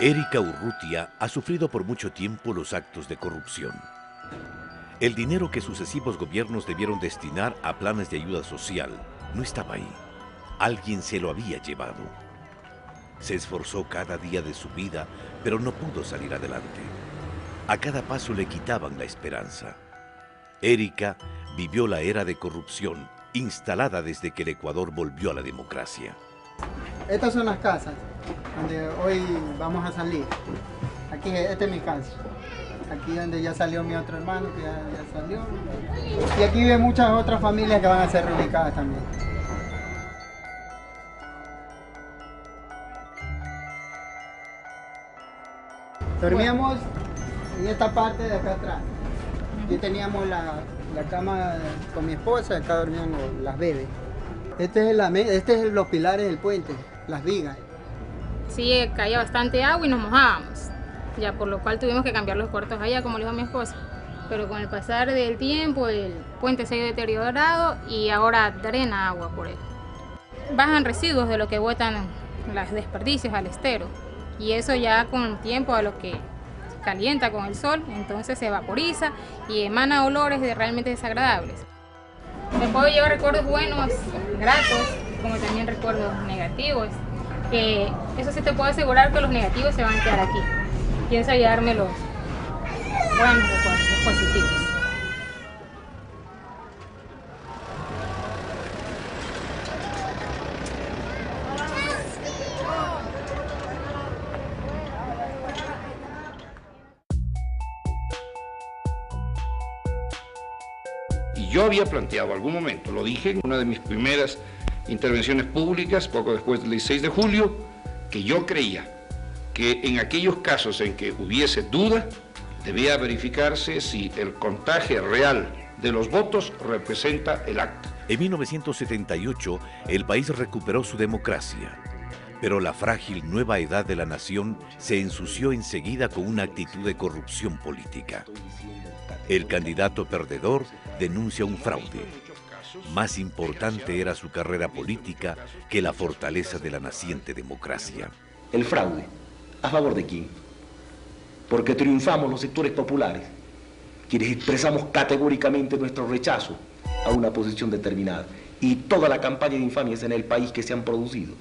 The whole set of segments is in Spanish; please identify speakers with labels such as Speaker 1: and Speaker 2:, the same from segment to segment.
Speaker 1: Erika Urrutia ha sufrido por mucho tiempo los actos de corrupción. El dinero que sucesivos gobiernos debieron destinar a planes de ayuda social no estaba ahí. Alguien se lo había llevado. Se esforzó cada día de su vida, pero no pudo salir adelante. A cada paso le quitaban la esperanza. Erika vivió la era de corrupción instalada desde que el Ecuador volvió a la democracia.
Speaker 2: Estas son las casas donde hoy vamos a salir. Aquí, esta es mi casa. Aquí donde ya salió mi otro hermano, que ya salió. Y aquí viven muchas otras familias que van a ser reubicadas también. Dormíamos en esta parte de acá atrás. Aquí teníamos la cama con mi esposa, acá dormían las bebés. Este es los pilares del puente, las vigas.
Speaker 3: Sí, caía bastante agua y nos mojábamos, ya por lo cual tuvimos que cambiar los cuartos allá, como le dijo mi esposa. Pero con el pasar del tiempo el puente se ha ido deteriorado y ahora drena agua por él. Bajan residuos de lo que botan los desperdicios al estero y eso ya con el tiempo a lo que se calienta con el sol, entonces se vaporiza y emana olores realmente desagradables. Me puedo llevar recuerdos buenos, gratos, como también recuerdos negativos. Que eso sí te puedo asegurar que los negativos se van a quedar aquí. Pienso llevarme los buenos recuerdos, los positivos.
Speaker 4: Y yo había planteado algún momento, lo dije en una de mis primeras intervenciones públicas, poco después del 16 de julio, que yo creía que en aquellos casos en que hubiese duda, debía verificarse si el contagio real de los votos representa el acta.
Speaker 1: En 1978, el país recuperó su democracia, pero la frágil nueva edad de la nación se ensució enseguida con una actitud de corrupción política. El candidato perdedor denuncia un fraude. Más importante era su carrera política que la fortaleza de la naciente democracia.
Speaker 5: El fraude, ¿a favor de quién? Porque triunfamos los sectores populares, quienes expresamos categóricamente nuestro rechazo a una posición determinada. Y toda la campaña de infamias en el país que se han producido.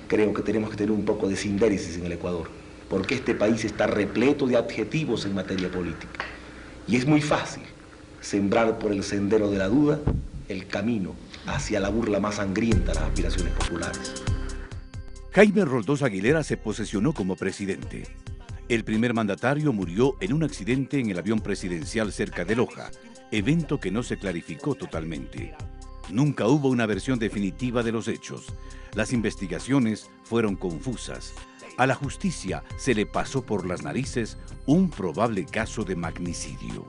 Speaker 5: Creo que tenemos que tener un poco de sindéresis en el Ecuador, porque este país está repleto de adjetivos en materia política. Y es muy fácil sembrar por el sendero de la duda el camino hacia la burla más sangrienta de las aspiraciones populares.
Speaker 1: Jaime Roldós Aguilera se posesionó como presidente. El primer mandatario murió en un accidente en el avión presidencial cerca de Loja, evento que no se clarificó totalmente. Nunca hubo una versión definitiva de los hechos. Las investigaciones fueron confusas. A la justicia se le pasó por las narices un probable caso de magnicidio.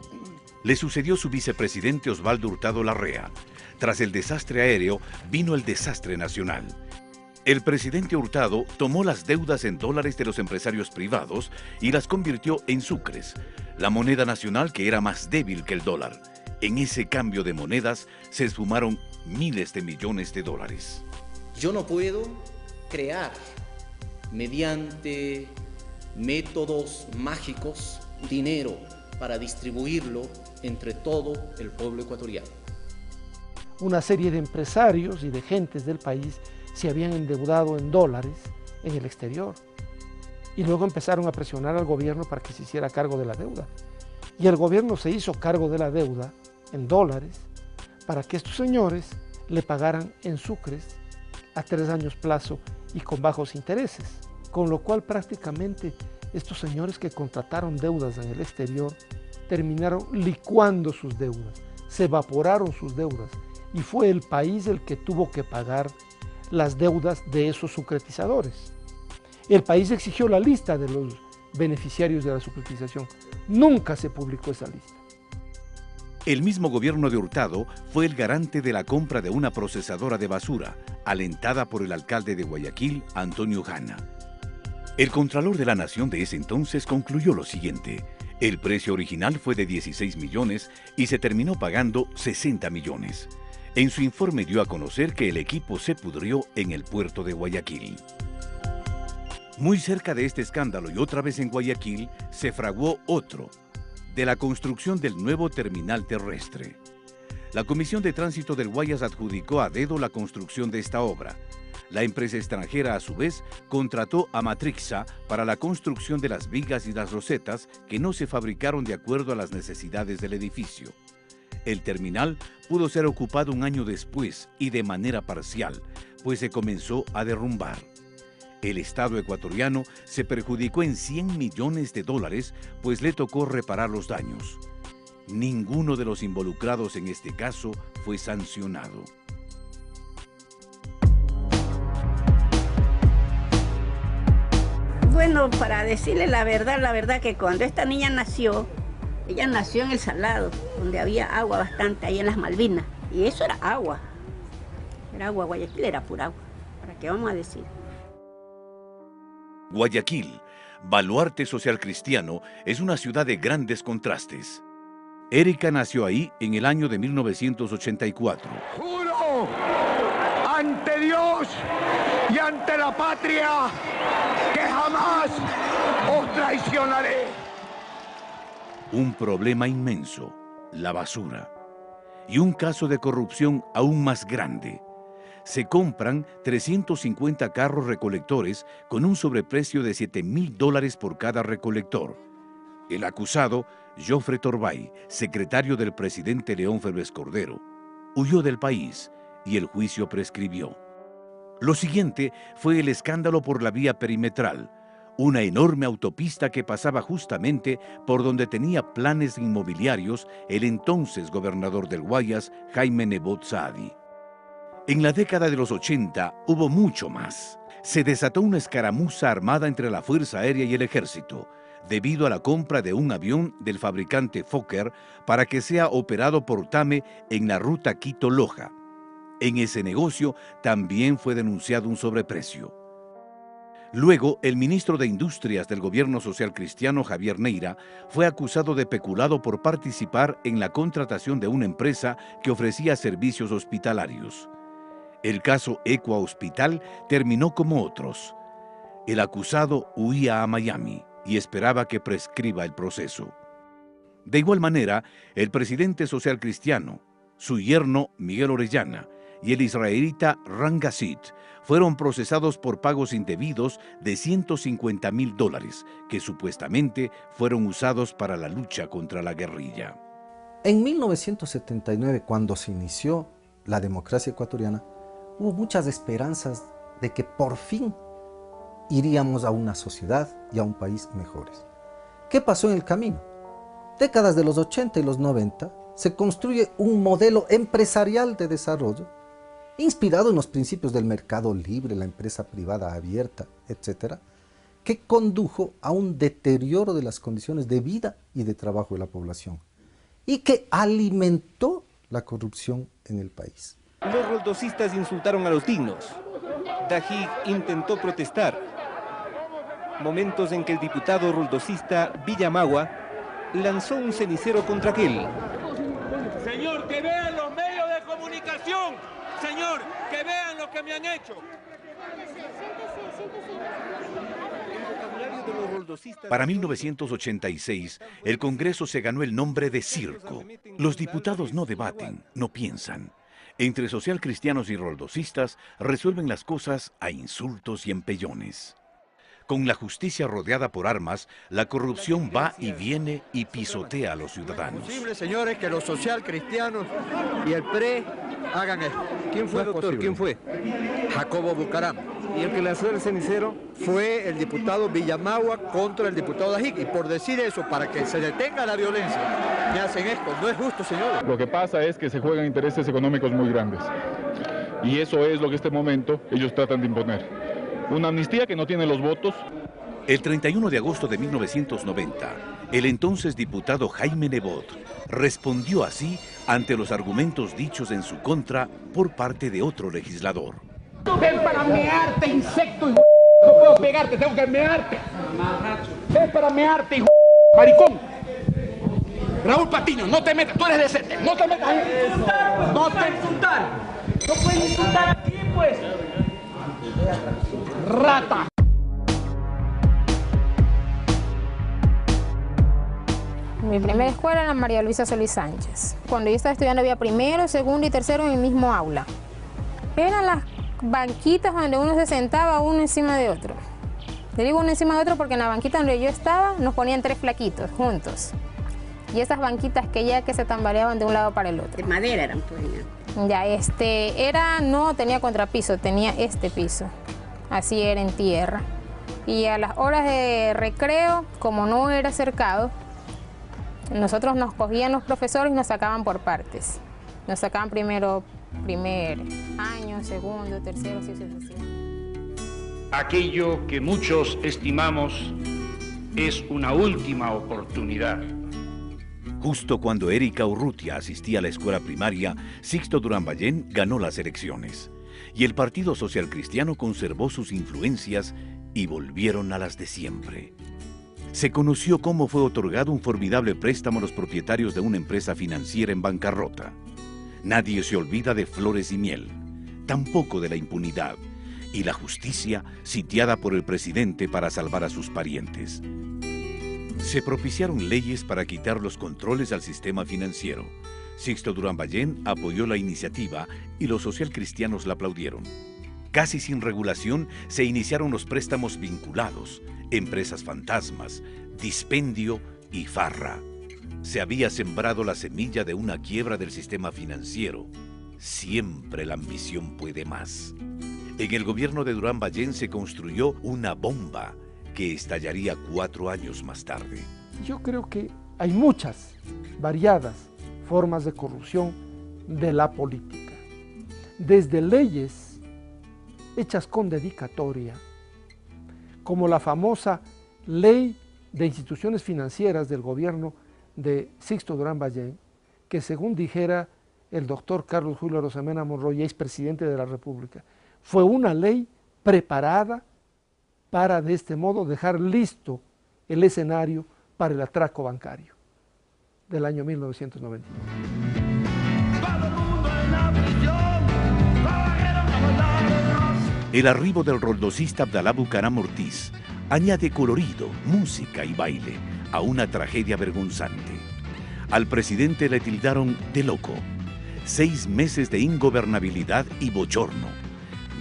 Speaker 1: Le sucedió su vicepresidente Osvaldo Hurtado Larrea. Tras el desastre aéreo, vino el desastre nacional. El presidente Hurtado tomó las deudas en dólares de los empresarios privados y las convirtió en sucres, la moneda nacional que era más débil que el dólar. En ese cambio de monedas se esfumaron miles de millones de dólares.
Speaker 6: Yo no puedo crear mediante métodos mágicos dinero para distribuirlo entre todo el pueblo ecuatoriano.
Speaker 7: Una serie de empresarios y de gentes del país se habían endeudado en dólares en el exterior y luego empezaron a presionar al gobierno para que se hiciera cargo de la deuda. Y el gobierno se hizo cargo de la deuda en dólares para que estos señores le pagaran en sucres a 3 años plazo y con bajos intereses, con lo cual prácticamente estos señores que contrataron deudas en el exterior terminaron licuando sus deudas, se evaporaron sus deudas y fue el país el que tuvo que pagar las deudas de esos sucretizadores. El país exigió la lista de los beneficiarios de la sucretización. Nunca se publicó esa lista.
Speaker 1: El mismo gobierno de Hurtado fue el garante de la compra de una procesadora de basura, alentada por el alcalde de Guayaquil, Antonio Jana. El Contralor de la Nación de ese entonces concluyó lo siguiente: el precio original fue de 16 millones y se terminó pagando 60 millones. En su informe dio a conocer que el equipo se pudrió en el puerto de Guayaquil. Muy cerca de este escándalo y otra vez en Guayaquil, se fraguó otro, de la construcción del nuevo terminal terrestre. La Comisión de Tránsito del Guayas adjudicó a dedo la construcción de esta obra. La empresa extranjera, a su vez, contrató a Matrixa para la construcción de las vigas y las rosetas que no se fabricaron de acuerdo a las necesidades del edificio. El terminal pudo ser ocupado un año después y de manera parcial, pues se comenzó a derrumbar. El Estado ecuatoriano se perjudicó en $100 millones, pues le tocó reparar los daños. Ninguno de los involucrados en este caso fue sancionado.
Speaker 8: Bueno, para decirle la verdad que cuando esta niña nació, ella nació en El Salado, donde había agua bastante, ahí en las Malvinas. Y eso era agua. Era agua, Guayaquil era pura agua. ¿Para qué vamos a decir?
Speaker 1: Guayaquil, baluarte social cristiano, es una ciudad de grandes contrastes. Erika nació ahí en el año de 1984.
Speaker 9: ¡Juro ante Dios y ante la patria que jamás os traicionaré!
Speaker 1: Un problema inmenso, la basura. Y un caso de corrupción aún más grande. Se compran 350 carros recolectores con un sobreprecio de $7.000 por cada recolector. El acusado, Jofre Torbay, secretario del presidente León Febres Cordero, huyó del país y el juicio prescribió. Lo siguiente fue el escándalo por la vía perimetral, una enorme autopista que pasaba justamente por donde tenía planes inmobiliarios el entonces gobernador del Guayas, Jaime Nebot Saadi. En la década de los 80 hubo mucho más. Se desató una escaramuza armada entre la Fuerza Aérea y el Ejército, debido a la compra de un avión del fabricante Fokker para que sea operado por TAME en la ruta Quito-Loja. En ese negocio también fue denunciado un sobreprecio. Luego, el ministro de Industrias del gobierno social cristiano, Javier Neira, fue acusado de peculado por participar en la contratación de una empresa que ofrecía servicios hospitalarios. El caso Equa Hospital terminó como otros. El acusado huía a Miami y esperaba que prescriba el proceso. De igual manera, el presidente social cristiano, su yerno Miguel Orellana y el israelita Ran Gassit fueron procesados por pagos indebidos de $150.000 que supuestamente fueron usados para la lucha contra la guerrilla.
Speaker 10: En 1979, cuando se inició la democracia ecuatoriana, hubo muchas esperanzas de que por fin iríamos a una sociedad y a un país mejores. ¿Qué pasó en el camino? Décadas de los 80 y los 90 se construye un modelo empresarial de desarrollo inspirado en los principios del mercado libre, la empresa privada abierta, etc., que condujo a un deterioro de las condiciones de vida y de trabajo de la población y que alimentó la corrupción en el país.
Speaker 11: Los roldosistas insultaron a los dignos. Dajig intentó protestar. Momentos en que el diputado roldosista Villamagua lanzó un cenicero contra aquel.
Speaker 12: Señor, que vean los medios de comunicación. Señor, que vean lo que me han hecho.
Speaker 1: Para 1986, el Congreso se ganó el nombre de circo. Los diputados no debaten, no piensan. Entre socialcristianos y roldosistas resuelven las cosas a insultos y empellones. Con la justicia rodeada por armas, la corrupción va y viene y pisotea a los ciudadanos.
Speaker 13: Es posible, señores, que los socialcristianos y el PRE hagan esto.
Speaker 11: ¿Quién fue, doctor? ¿Quién fue?
Speaker 13: Jacobo Bucaram.
Speaker 11: ¿Y el que lanzó el cenicero?
Speaker 13: Fue el diputado Villamagua contra el diputado Dajig. Y por decir eso, para que se detenga la violencia, me hacen esto. No es justo, señores.
Speaker 14: Lo que pasa es que se juegan intereses económicos muy grandes. Y eso es lo que en este momento ellos tratan de imponer. Una amnistía que no tiene los votos.
Speaker 1: El 31 de agosto de 1990, el entonces diputado Jaime Nebot respondió así ante los argumentos dichos en su contra por parte de otro legislador.
Speaker 15: Ven para mearte, insecto, hijo. No puedo pegarte, tengo que mearte. Ven para mearte, hijo. Maricón. Raúl Patiño, no te metas, tú eres decente. No te metas. No te insultar. No puedes insultar aquí, pues. Rata.
Speaker 3: Mi primera escuela era la María Luisa Solís Sánchez. Cuando yo estaba estudiando había primero, segundo y tercero en el mismo aula. Eran las banquitas donde uno se sentaba uno encima de otro. Le digo uno encima de otro porque en la banquita donde yo estaba nos ponían 3 flaquitos juntos. Y esas banquitas que se tambaleaban de un lado para el otro.
Speaker 8: De madera eran, pues.
Speaker 3: Ya, no tenía contrapiso, tenía este piso. Así era en tierra. Y a las horas de recreo, como no era cercado, nosotros nos cogían los profesores y nos sacaban por partes. Nos sacaban primero primer año, segundo, tercero, así sucesivamente.
Speaker 4: Aquello que muchos estimamos es una última oportunidad.
Speaker 1: Justo cuando Erika Urrutia asistía a la escuela primaria, Sixto Durán Ballén ganó las elecciones y el Partido Social Cristiano conservó sus influencias y volvieron a las de siempre. Se conoció cómo fue otorgado un formidable préstamo a los propietarios de una empresa financiera en bancarrota. Nadie se olvida de Flores y Miel, tampoco de la impunidad y la justicia sitiada por el presidente para salvar a sus parientes. Se propiciaron leyes para quitar los controles al sistema financiero. Sixto Durán Ballén apoyó la iniciativa y los socialcristianos la aplaudieron. Casi sin regulación se iniciaron los préstamos vinculados, empresas fantasmas, dispendio y farra. Se había sembrado la semilla de una quiebra del sistema financiero. Siempre la ambición puede más. En el gobierno de Durán Ballén se construyó una bomba que estallaría 4 años más tarde.
Speaker 7: Yo creo que hay muchas, variadas formas de corrupción de la política. Desde leyes hechas con dedicatoria, como la famosa Ley de Instituciones Financieras del gobierno de Sixto Durán Ballén, que según dijera el doctor Carlos Julio Arosemena Monroy, expresidente de la República, fue una ley preparada para de este modo dejar listo el escenario para el atraco bancario del año 1991.
Speaker 1: El arribo del roldosista Abdalá Bucaram Ortiz añade colorido, música y baile a una tragedia vergonzante. Al presidente le tildaron de loco, 6 meses de ingobernabilidad y bochorno,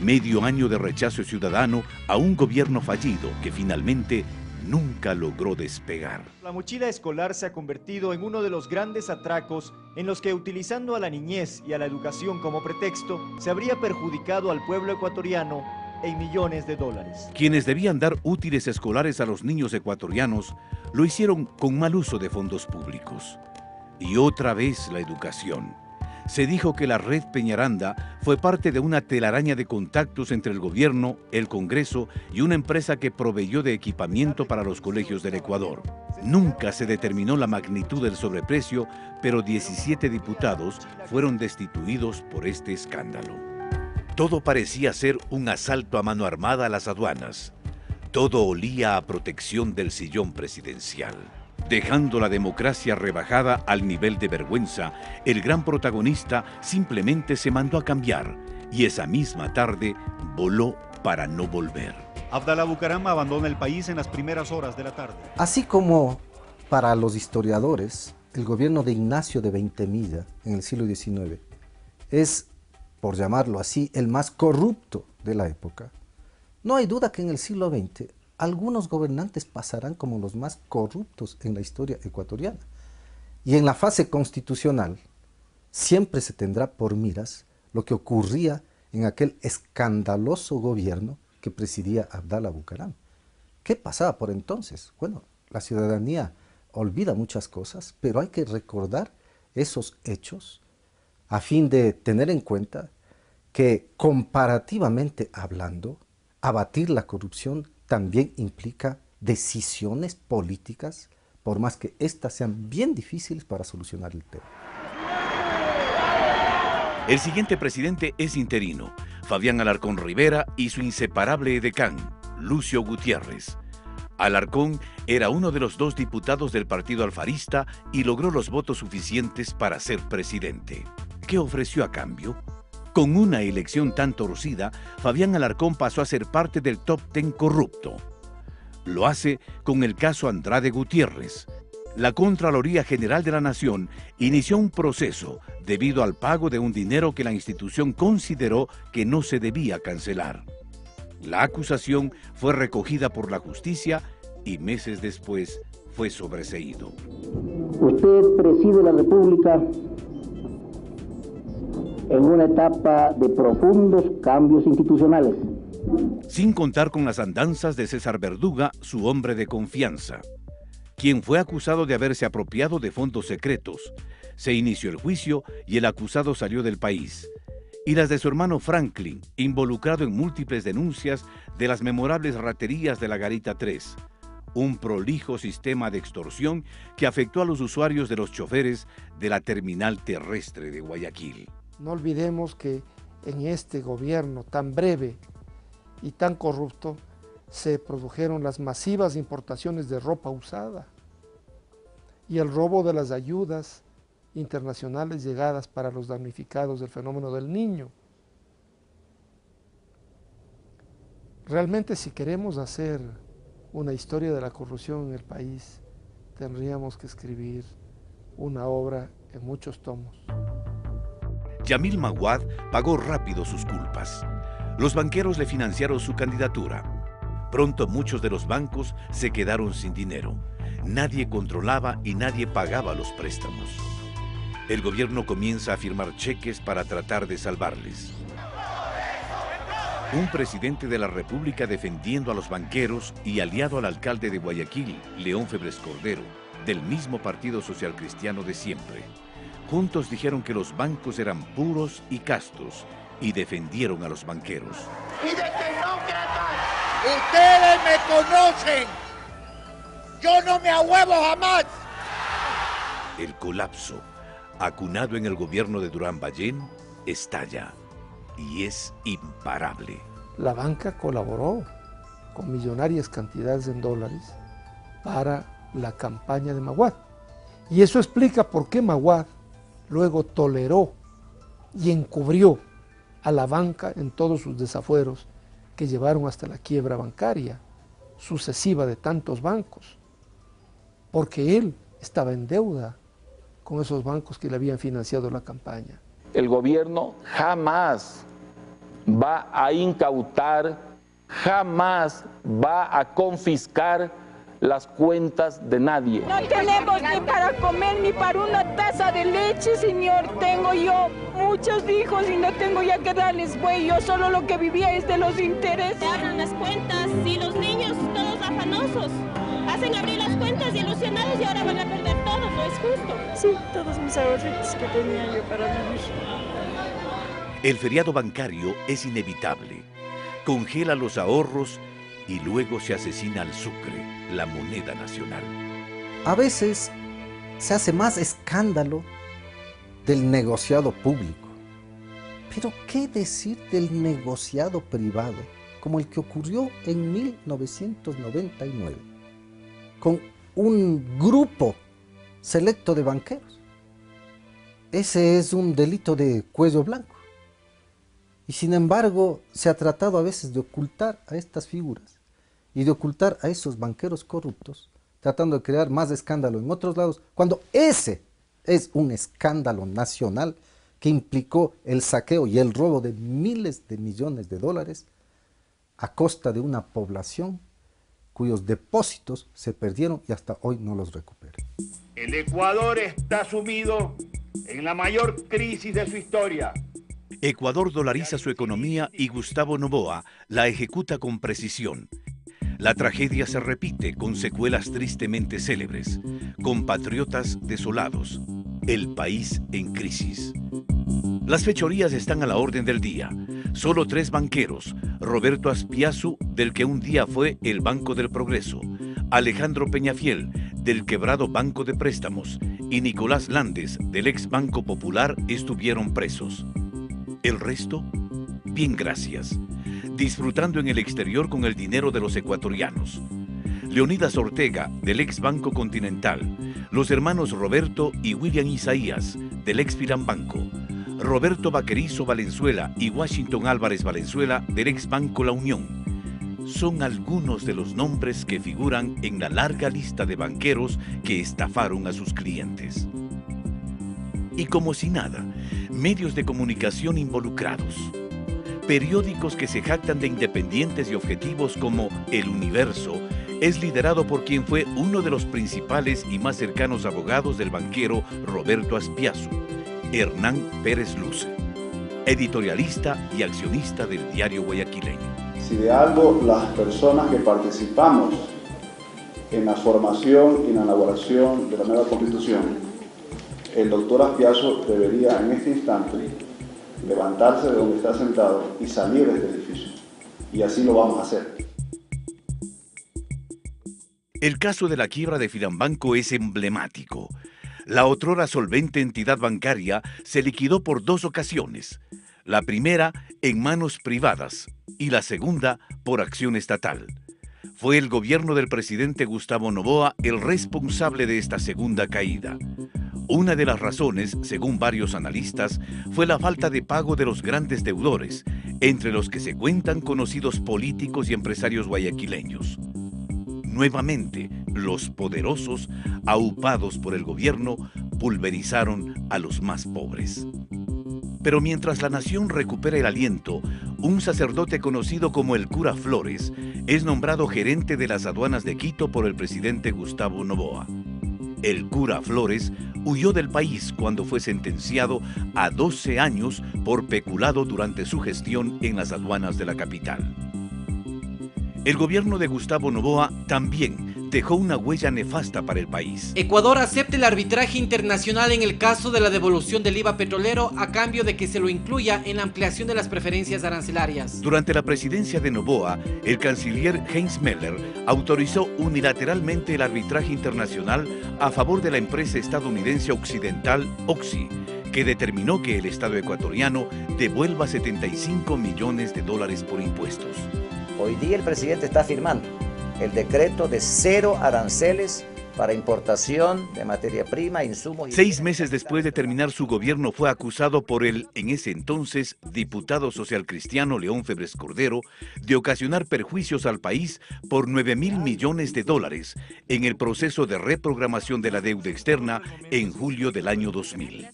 Speaker 1: medio año de rechazo ciudadano a un gobierno fallido que finalmente nunca logró despegar.
Speaker 16: La mochila escolar se ha convertido en uno de los grandes atracos en los que, utilizando a la niñez y a la educación como pretexto, se habría perjudicado al pueblo ecuatoriano en millones de dólares.
Speaker 1: Quienes debían dar útiles escolares a los niños ecuatorianos lo hicieron con mal uso de fondos públicos. Y otra vez la educación. Se dijo que la red Peñaranda fue parte de una telaraña de contactos entre el gobierno, el Congreso y una empresa que proveyó de equipamiento para los colegios del Ecuador. Nunca se determinó la magnitud del sobreprecio, pero 17 diputados fueron destituidos por este escándalo. Todo parecía ser un asalto a mano armada a las aduanas. Todo olía a protección del sillón presidencial. Dejando la democracia rebajada al nivel de vergüenza, el gran protagonista simplemente se mandó a cambiar y esa misma tarde voló para no volver.
Speaker 17: Abdalá Bucaram abandona el país en las primeras horas de la tarde.
Speaker 10: Así como para los historiadores, el gobierno de Ignacio de Veintemilla en el siglo XIX es, por llamarlo así, el más corrupto de la época. No hay duda que en el siglo XX algunos gobernantes pasarán como los más corruptos en la historia ecuatoriana. Y en la fase constitucional siempre se tendrá por miras lo que ocurría en aquel escandaloso gobierno que presidía Abdalá Bucaram. ¿Qué pasaba por entonces? Bueno, la ciudadanía olvida muchas cosas, pero hay que recordar esos hechos a fin de tener en cuenta que, comparativamente hablando, abatir la corrupción también implica decisiones políticas, por más que éstas sean bien difíciles para solucionar el tema.
Speaker 1: El siguiente presidente es interino, Fabián Alarcón Rivera y su inseparable edecán, Lucio Gutiérrez. Alarcón era uno de los 2 diputados del partido alfarista y logró los votos suficientes para ser presidente. ¿Qué ofreció a cambio? Con una elección tan torcida, Fabián Alarcón pasó a ser parte del top 10 corrupto. Lo hace con el caso Andrade Gutiérrez. la Contraloría General de la Nación inició un proceso debido al pago de un dinero que la institución consideró que no se debía cancelar. La acusación fue recogida por la justicia y meses después fue sobreseído.
Speaker 18: Usted preside la República en una etapa de profundos cambios institucionales.
Speaker 1: Sin contar con las andanzas de César Verduga, su hombre de confianza, quien fue acusado de haberse apropiado de fondos secretos. Se inició el juicio y el acusado salió del país. Y las de su hermano Franklin, involucrado en múltiples denuncias de las memorables raterías de la Garita 3, un prolijo sistema de extorsión que afectó a los usuarios de los choferes de la terminal terrestre de Guayaquil.
Speaker 7: No olvidemos que en este gobierno tan breve y tan corrupto se produjeron las masivas importaciones de ropa usada y el robo de las ayudas internacionales llegadas para los damnificados del fenómeno del Niño. Realmente, si queremos hacer una historia de la corrupción en el país, tendríamos que escribir una obra en muchos tomos.
Speaker 1: Yamil Maguad pagó rápido sus culpas. Los banqueros le financiaron su candidatura. Pronto muchos de los bancos se quedaron sin dinero. Nadie controlaba y nadie pagaba los préstamos. El gobierno comienza a firmar cheques para tratar de salvarles. Un presidente de la República defendiendo a los banqueros y aliado al alcalde de Guayaquil, León Febres Cordero, del mismo Partido Social Cristiano de siempre. Juntos dijeron que los bancos eran puros y castos y defendieron a los banqueros.
Speaker 9: Y de tecnócratas, ustedes me conocen. Yo no me ahuevo jamás.
Speaker 1: El colapso, acunado en el gobierno de Durán Ballén, estalla y es imparable.
Speaker 7: La banca colaboró con millonarias cantidades en dólares para la campaña de Maguad. Y eso explica por qué Maguad luego toleró y encubrió a la banca en todos sus desafueros que llevaron hasta la quiebra bancaria sucesiva de tantos bancos, porque él estaba en deuda con esos bancos que le habían financiado la campaña.
Speaker 19: El gobierno jamás va a incautar, jamás va a confiscar las cuentas de nadie.
Speaker 20: No tenemos ni para comer ni para una taza de leche, señor. Tengo yo muchos hijos y no tengo ya que darles güey. Yo solo lo que vivía es de los intereses.
Speaker 21: Se abran las cuentas y los niños todos afanosos. Hacen abrir las cuentas y ilusionados y ahora van a perder todo, no es justo.
Speaker 20: Sí, todos mis ahorritos que tenía yo para vivir.
Speaker 1: El feriado bancario es inevitable. Congela los ahorros y luego se asesina al sucre, la moneda nacional.
Speaker 10: A veces se hace más escándalo del negociado público. Pero ¿qué decir del negociado privado, como el que ocurrió en 1999, con un grupo selecto de banqueros? Ese es un delito de cuello blanco. Y sin embargo, se ha tratado a veces de ocultar a estas figuras y de ocultar a esos banqueros corruptos, tratando de crear más escándalo en otros lados, cuando ese es un escándalo nacional que implicó el saqueo y el robo de miles de millones de dólares a costa de una población cuyos depósitos se perdieron y hasta hoy no los recuperan.
Speaker 9: El Ecuador está sumido en la mayor crisis de su historia.
Speaker 1: Ecuador dolariza su economía y Gustavo Noboa la ejecuta con precisión. La tragedia se repite con secuelas tristemente célebres, compatriotas desolados, el país en crisis. Las fechorías están a la orden del día. Solo 3 banqueros, Roberto Aspiazu, del que un día fue el Banco del Progreso, Alejandro Peñafiel, del quebrado Banco de Préstamos, y Nicolás Landes, del ex Banco Popular, estuvieron presos. El resto, bien gracias, disfrutando en el exterior con el dinero de los ecuatorianos. Leonidas Ortega, del ex Banco Continental, los hermanos Roberto y William Isaías, del ex Firambanco, Roberto Vaquerizo Valenzuela y Washington Álvarez Valenzuela, del ex Banco La Unión, son algunos de los nombres que figuran en la larga lista de banqueros que estafaron a sus clientes. Y como si nada, medios de comunicación involucrados, periódicos que se jactan de independientes y objetivos como El Universo, es liderado por quien fue uno de los principales y más cercanos abogados del banquero Roberto Aspiazu, Hernán Pérez Luce, editorialista y accionista del diario guayaquileño.
Speaker 2: Si de algo las personas que participamos en la formación y en la elaboración de la nueva Constitución, el doctor Aspiazu debería en este instante levantarse de donde está sentado y salir de este edificio. Y así lo vamos a hacer.
Speaker 1: El caso de la quiebra de Filambanco es emblemático. La otrora solvente entidad bancaria se liquidó por 2 ocasiones. La primera en manos privadas y la segunda por acción estatal. Fue el gobierno del presidente Gustavo Noboa el responsable de esta segunda caída. Una de las razones, según varios analistas, fue la falta de pago de los grandes deudores, entre los que se cuentan conocidos políticos y empresarios guayaquileños. Nuevamente, los poderosos, aupados por el gobierno, pulverizaron a los más pobres. Pero mientras la nación recupera el aliento, un sacerdote conocido como el cura Flores es nombrado gerente de las aduanas de Quito por el presidente Gustavo Noboa. El cura Flores huyó del país cuando fue sentenciado a 12 años por peculado durante su gestión en las aduanas de la capital. El gobierno de Gustavo Noboa también dejó una huella nefasta para el país.
Speaker 22: Ecuador acepta el arbitraje internacional en el caso de la devolución del IVA petrolero a cambio de que se lo incluya en la ampliación de las preferencias arancelarias.
Speaker 1: Durante la presidencia de Noboa, el canciller Heinz Meller autorizó unilateralmente el arbitraje internacional a favor de la empresa estadounidense occidental Oxy, que determinó que el Estado ecuatoriano devuelva $75 millones por impuestos.
Speaker 23: Hoy día el presidente está firmando el decreto de 0 aranceles para importación de materia prima, insumos...
Speaker 1: 6 meses después de terminar su gobierno fue acusado por el, en ese entonces, diputado socialcristiano León Febres Cordero de ocasionar perjuicios al país por $9.000 millones en el proceso de reprogramación de la deuda externa en julio del año 2000.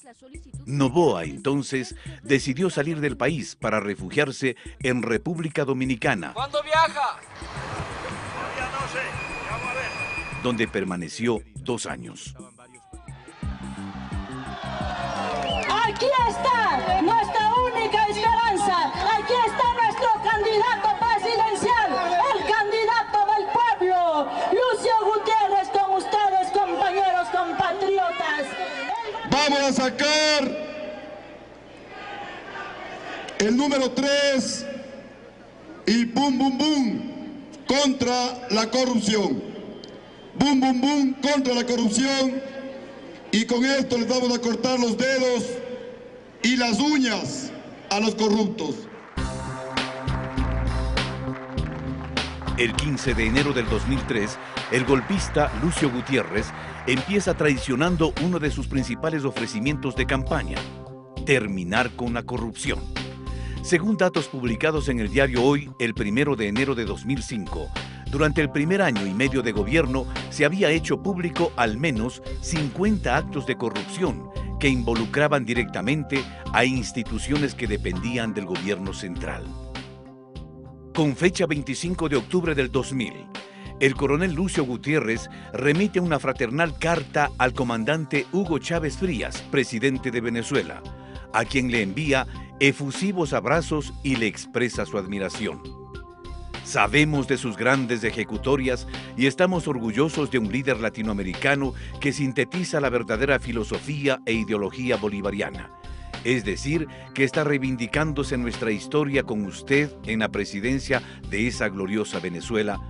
Speaker 1: Noboa, entonces, decidió salir del país para refugiarse en República Dominicana.
Speaker 22: ¿Cuándo viaja?
Speaker 1: Donde permaneció 2 años.
Speaker 20: Aquí está nuestra única esperanza. Aquí está nuestro candidato presidencial, el candidato del pueblo, Lucio Gutiérrez, con ustedes, compañeros, compatriotas.
Speaker 24: Vamos a sacar el número 3 y bum, bum, bum contra la corrupción. Bum, bum, bum contra la corrupción, y con esto les vamos a cortar los dedos y las uñas a los corruptos.
Speaker 1: El 15 de enero del 2003, el golpista Lucio Gutiérrez empieza traicionando uno de sus principales ofrecimientos de campaña: terminar con la corrupción. Según datos publicados en el diario Hoy, el 1 de enero de 2005, durante el primer año y medio de gobierno se había hecho público al menos 50 actos de corrupción que involucraban directamente a instituciones que dependían del gobierno central. Con fecha 25 de octubre del 2000, el coronel Lucio Gutiérrez remite una fraternal carta al comandante Hugo Chávez Frías, presidente de Venezuela, a quien le envía efusivos abrazos y le expresa su admiración. Sabemos de sus grandes ejecutorias y estamos orgullosos de un líder latinoamericano que sintetiza la verdadera filosofía e ideología bolivariana. Es decir, que está reivindicándose nuestra historia con usted en la presidencia de esa gloriosa Venezuela,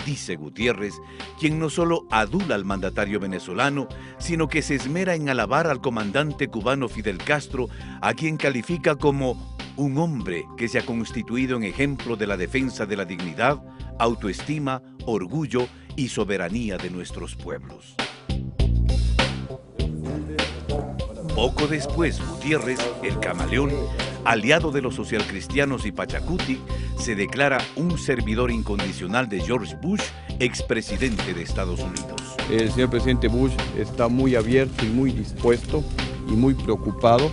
Speaker 1: dice Gutiérrez, quien no solo adula al mandatario venezolano, sino que se esmera en alabar al comandante cubano Fidel Castro, a quien califica como un hombre que se ha constituido en ejemplo de la defensa de la dignidad, autoestima, orgullo y soberanía de nuestros pueblos. Poco después, Gutiérrez, el camaleón, aliado de los socialcristianos y Pachacuti, se declara un servidor incondicional de George Bush, expresidente de Estados Unidos.
Speaker 5: El señor presidente Bush está muy abierto y muy dispuesto y muy preocupado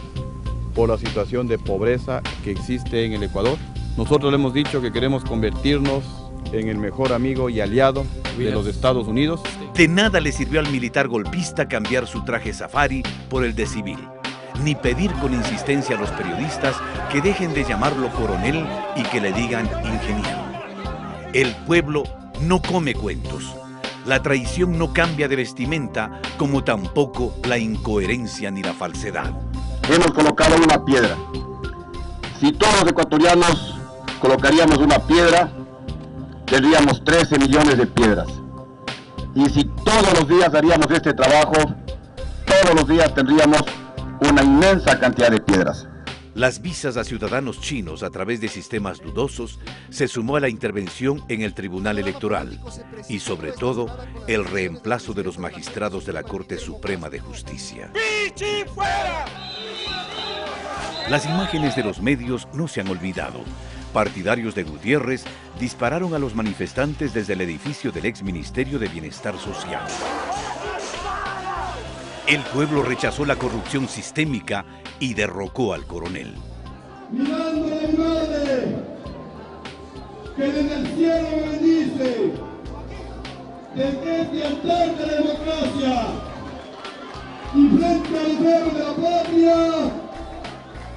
Speaker 5: por la situación de pobreza que existe en el Ecuador. Nosotros le hemos dicho que queremos convertirnos en el mejor amigo y aliado de los Estados Unidos.
Speaker 1: De nada le sirvió al militar golpista cambiar su traje safari por el de civil, ni pedir con insistencia a los periodistas que dejen de llamarlo coronel y que le digan ingeniero. El pueblo no come cuentos. La traición no cambia de vestimenta, como tampoco la incoherencia ni la falsedad.
Speaker 6: Hemos colocado una piedra. Si todos los ecuatorianos colocaríamos una piedra, tendríamos 13 millones de piedras. Y si todos los días haríamos este trabajo, todos los días tendríamos una inmensa cantidad de piedras.
Speaker 1: Las visas a ciudadanos chinos a través de sistemas dudosos se sumó a la intervención en el Tribunal Electoral y sobre todo el reemplazo de los magistrados de la Corte Suprema de Justicia.
Speaker 9: ¡Pichi fuera!
Speaker 1: Las imágenes de los medios no se han olvidado. Partidarios de Gutiérrez dispararon a los manifestantes desde el edificio del ex Ministerio de Bienestar Social. El pueblo rechazó la corrupción sistémica y derrocó al coronel.
Speaker 24: Mirando a mi madre, que desde el cielo me bendice, desde este altar de la democracia y frente al deber de la patria,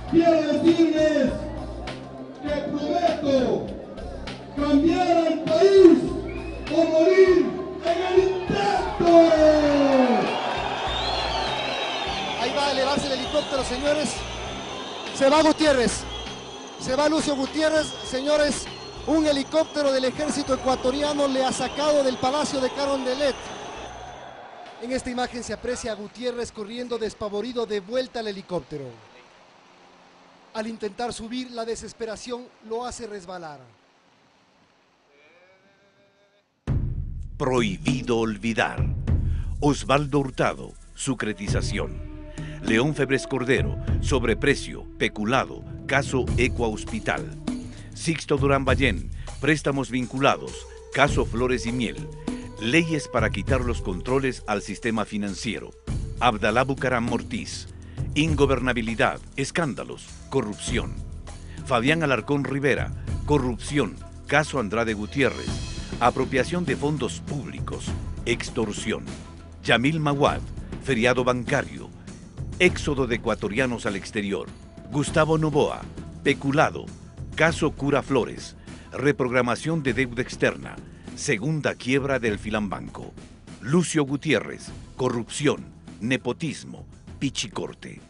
Speaker 24: quiero decirles que prometo cambiar al país o morir en el intento.
Speaker 11: Ahí va a elevarse el helicóptero, señores. Se va Gutiérrez. Se va Lucio Gutiérrez. Señores, un helicóptero del ejército ecuatoriano le ha sacado del Palacio de Carondelet. En esta imagen se aprecia a Gutiérrez corriendo despavorido de vuelta al helicóptero. Al intentar subir, la desesperación lo hace resbalar.
Speaker 1: Prohibido olvidar. Osvaldo Hurtado, sucretización. León Febres Cordero, sobreprecio, peculado, caso Equa Hospital. Sixto Durán Ballén, préstamos vinculados, caso Flores y Miel. Leyes para quitar los controles al sistema financiero. Abdalá Bucaram Mortiz. Ingobernabilidad, escándalos, corrupción. Fabián Alarcón Rivera, corrupción, caso Andrade Gutiérrez. Apropiación de fondos públicos, extorsión. Yamil Mawad, feriado bancario. Éxodo de ecuatorianos al exterior. Gustavo Noboa, peculado, caso Cura Flores. Reprogramación de deuda externa, segunda quiebra del Filambanco. Lucio Gutiérrez, corrupción, nepotismo, pichicorte.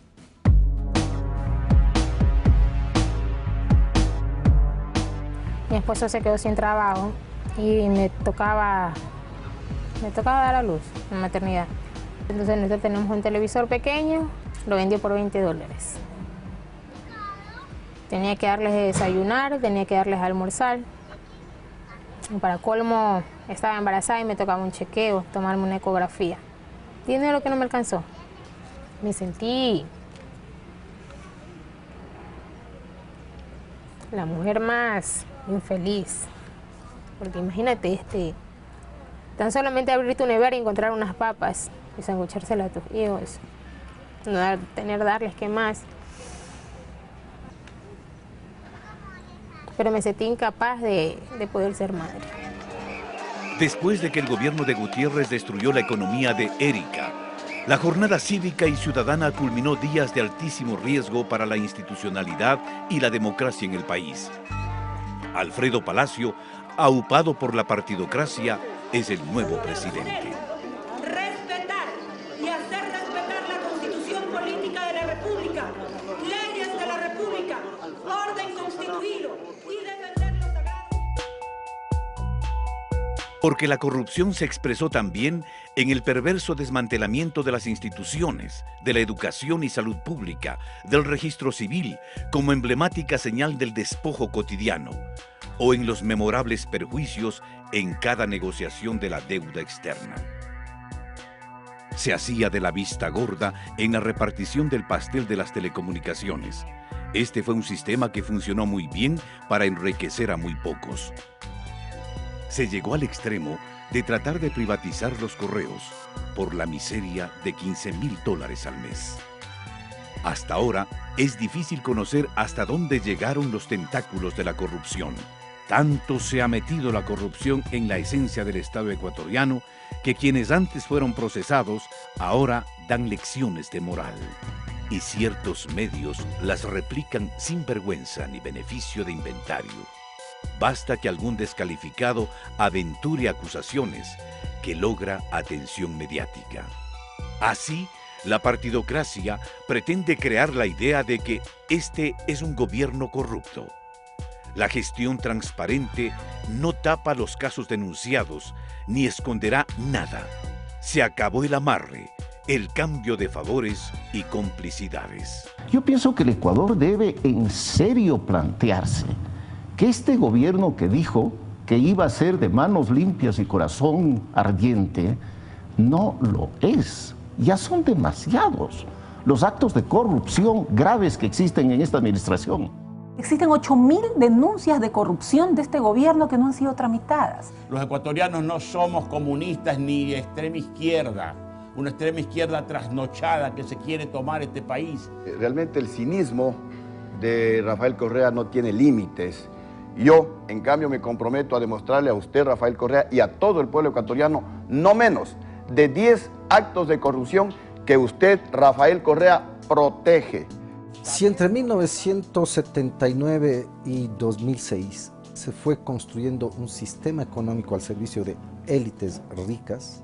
Speaker 3: Mi esposo se quedó sin trabajo y me tocaba dar a luz en maternidad. Entonces nosotros tenemos un televisor pequeño, lo vendió por $20. Tenía que darles de desayunar, tenía que darles de almorzar. Y para colmo, estaba embarazada y me tocaba un chequeo, tomarme una ecografía. Dinero que no me alcanzó. Me sentí la mujer más infeliz. Porque imagínate, tan solamente abrir tu nevera y encontrar unas papas y sanguchárselas a tus hijos, no darles que más. Pero me sentí incapaz de poder ser madre.
Speaker 1: Después de que el gobierno de Gutiérrez destruyó la economía de Erika, la jornada cívica y ciudadana culminó días de altísimo riesgo para la institucionalidad y la democracia en el país. Alfredo Palacio, aupado por la partidocracia, es el nuevo presidente.
Speaker 12: Respetar y hacer respetar la Constitución Política de la República, leyes de la República, orden constituido y defender los sagrados.
Speaker 1: Porque la corrupción se expresó también en el perverso desmantelamiento de las instituciones, de la educación y salud pública, del registro civil, como emblemática señal del despojo cotidiano, o en los memorables perjuicios en cada negociación de la deuda externa. se hacía de la vista gorda en la repartición del pastel de las telecomunicaciones. Este fue un sistema que funcionó muy bien para enriquecer a muy pocos. Se llegó al extremo de tratar de privatizar los correos por la miseria de $15.000 al mes. Hasta ahora es difícil conocer hasta dónde llegaron los tentáculos de la corrupción. Tanto se ha metido la corrupción en la esencia del Estado ecuatoriano que quienes antes fueron procesados ahora dan lecciones de moral. Y ciertos medios las replican sin vergüenza ni beneficio de inventario. Basta que algún descalificado aventure acusaciones que logra atención mediática. Así, la partidocracia pretende crear la idea de que este es un gobierno corrupto. La gestión transparente no tapa los casos denunciados ni esconderá nada. Se acabó el amarre, el cambio de favores y complicidades.
Speaker 8: Yo pienso que el Ecuador debe en serio plantearse que este gobierno que dijo que iba a ser de manos limpias y corazón ardiente, no lo es. Ya son demasiados los actos de corrupción graves que existen en esta administración.
Speaker 13: Existen 8.000 denuncias de corrupción de este gobierno que no han sido tramitadas.
Speaker 14: Los ecuatorianos no somos comunistas ni extrema izquierda, una extrema izquierda trasnochada que se quiere tomar este país.
Speaker 15: Realmente el cinismo de Rafael Correa no tiene límites. Yo, en cambio, me comprometo a demostrarle a usted, Rafael Correa, y a todo el pueblo ecuatoriano, no menos de 10 actos de corrupción que usted, Rafael Correa, protege.
Speaker 10: Si entre 1979 y 2006 se fue construyendo un sistema económico al servicio de élites ricas,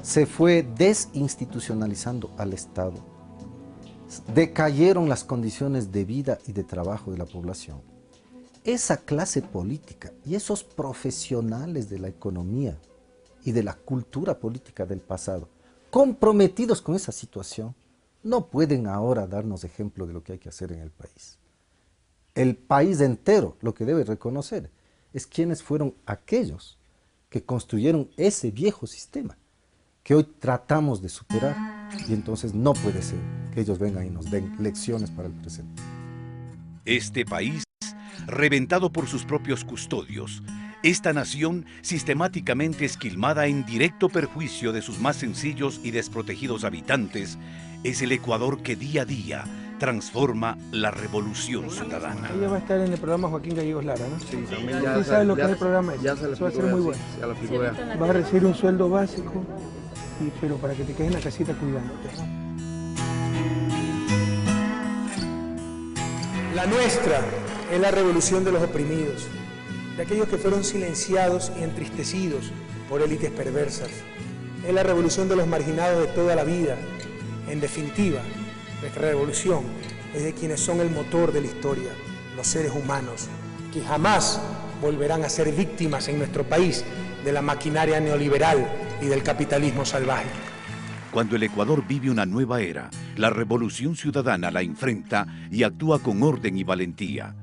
Speaker 10: se fue desinstitucionalizando al Estado, decayeron las condiciones de vida y de trabajo de la población. Esa clase política y esos profesionales de la economía y de la cultura política del pasado, comprometidos con esa situación, no pueden ahora darnos ejemplo de lo que hay que hacer en el país. El país entero lo que debe reconocer es quiénes fueron aquellos que construyeron ese viejo sistema que hoy tratamos de superar, y entonces no puede ser que ellos vengan y nos den lecciones para el presente.
Speaker 1: Este país, reventado por sus propios custodios, esta nación sistemáticamente esquilmada en directo perjuicio de sus más sencillos y desprotegidos habitantes, es el Ecuador que día a día transforma la revolución ciudadana.
Speaker 7: Ella va a estar en el programa Joaquín Gallegos Lara, ¿no?
Speaker 15: Sí, también ya.
Speaker 7: ¿Quién sabe lo que es el programa?
Speaker 15: Ya se lo
Speaker 7: va a ser muy bueno.
Speaker 15: Ya lo explicó ya.
Speaker 7: Vas a recibir un sueldo básico, pero para que te quedes en la casita cuidándote.
Speaker 25: La nuestra es la revolución de los oprimidos, de aquellos que fueron silenciados y entristecidos por élites perversas. Es la revolución de los marginados de toda la vida. En definitiva, nuestra revolución es de quienes son el motor de la historia, los seres humanos, que jamás volverán a ser víctimas en nuestro país de la maquinaria neoliberal y del capitalismo salvaje.
Speaker 1: Cuando el Ecuador vive una nueva era, la revolución ciudadana la enfrenta y actúa con orden y valentía.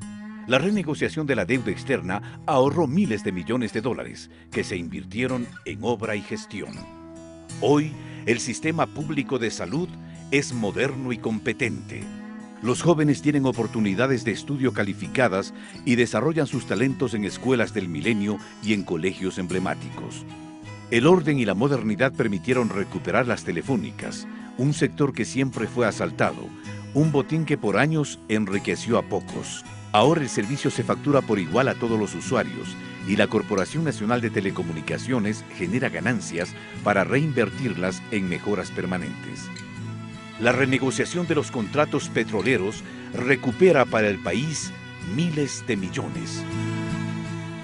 Speaker 1: La renegociación de la deuda externa ahorró miles de millones de dólares que se invirtieron en obra y gestión. Hoy, el sistema público de salud es moderno y competente. Los jóvenes tienen oportunidades de estudio calificadas y desarrollan sus talentos en escuelas del milenio y en colegios emblemáticos. El orden y la modernidad permitieron recuperar las telefónicas, un sector que siempre fue asaltado, un botín que por años enriqueció a pocos. Ahora el servicio se factura por igual a todos los usuarios y la Corporación Nacional de Telecomunicaciones genera ganancias para reinvertirlas en mejoras permanentes. La renegociación de los contratos petroleros recupera para el país miles de millones.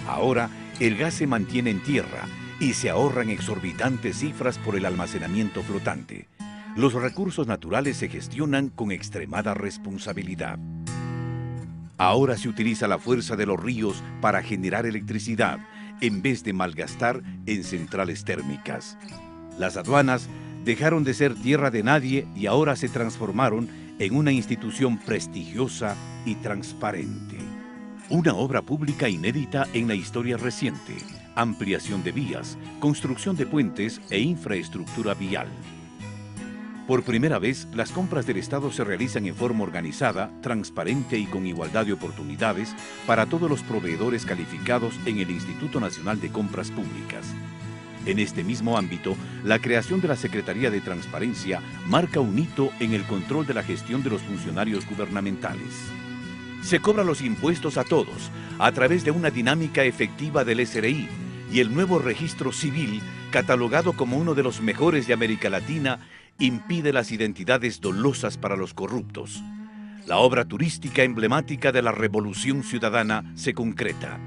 Speaker 1: Ahora el gas se mantiene en tierra y se ahorran exorbitantes cifras por el almacenamiento flotante. Los recursos naturales se gestionan con extremada responsabilidad. Ahora se utiliza la fuerza de los ríos para generar electricidad, en vez de malgastar en centrales térmicas. Las aduanas dejaron de ser tierra de nadie y ahora se transformaron en una institución prestigiosa y transparente. Una obra pública inédita en la historia reciente, ampliación de vías, construcción de puentes e infraestructura vial. Por primera vez, las compras del Estado se realizan en forma organizada, transparente y con igualdad de oportunidades para todos los proveedores calificados en el Instituto Nacional de Compras Públicas. En este mismo ámbito, la creación de la Secretaría de Transparencia marca un hito en el control de la gestión de los funcionarios gubernamentales. Se cobran los impuestos a todos a través de una dinámica efectiva del SRI y el nuevo registro civil, catalogado como uno de los mejores de América Latina, impide las identidades dolosas para los corruptos. La obra turística emblemática de la Revolución Ciudadana se concreta.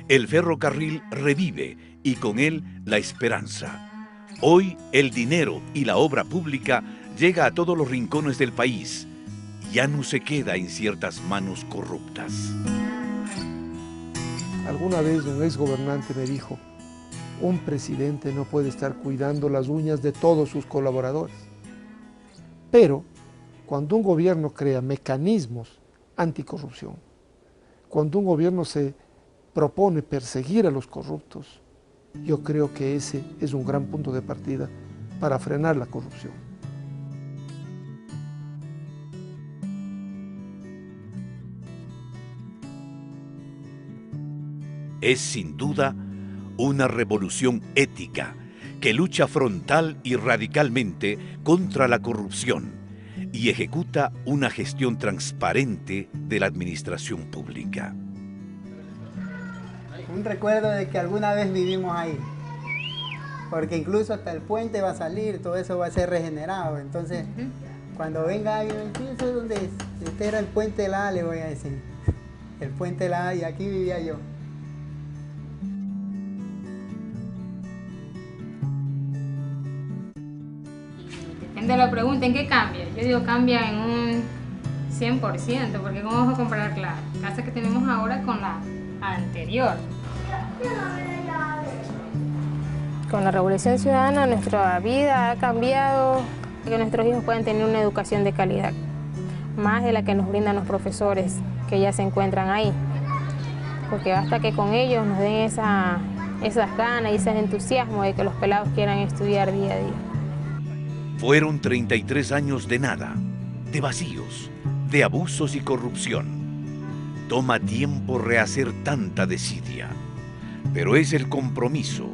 Speaker 1: El ferrocarril revive y con él la esperanza. Hoy el dinero y la obra pública llega a todos los rincones del país. Ya no se queda en ciertas manos corruptas.
Speaker 7: Alguna vez un exgobernante me dijo, un presidente no puede estar cuidando las uñas de todos sus colaboradores. Pero cuando un gobierno crea mecanismos anticorrupción, cuando un gobierno se propone perseguir a los corruptos, yo creo que ese es un gran punto de partida para frenar la corrupción.
Speaker 1: Es sin duda una revolución ética que lucha frontal y radicalmente contra la corrupción y ejecuta una gestión transparente de la administración pública.
Speaker 4: Un recuerdo de que alguna vez vivimos ahí, porque incluso hasta el puente va a salir, todo eso va a ser regenerado. Entonces, cuando venga alguien, ¿eso dónde es? Este era el puente de la A, le voy a decir. El puente de la A, y aquí vivía yo.
Speaker 3: Depende de la pregunta, ¿en qué cambia? Yo digo cambia en un 100%, porque ¿cómo vamos a comparar la casa que tenemos ahora con la anterior?
Speaker 16: Con la Revolución Ciudadana nuestra vida ha cambiado, que nuestros hijos puedan tener una educación de calidad, más de la que nos brindan los profesores que ya se encuentran ahí, porque basta que con ellos nos den esas ganas y ese entusiasmo de que los pelados quieran estudiar día a día.
Speaker 1: Fueron 33 años de nada, de vacíos, de abusos y corrupción. Toma tiempo rehacer tanta desidia, pero es el compromiso.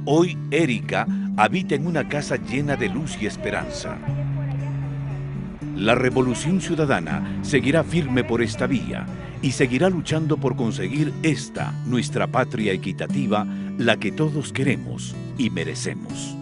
Speaker 1: Hoy Erika habita en una casa llena de luz y esperanza. La Revolución Ciudadana seguirá firme por esta vía y seguirá luchando por conseguir esta, nuestra patria equitativa, la que todos queremos y merecemos.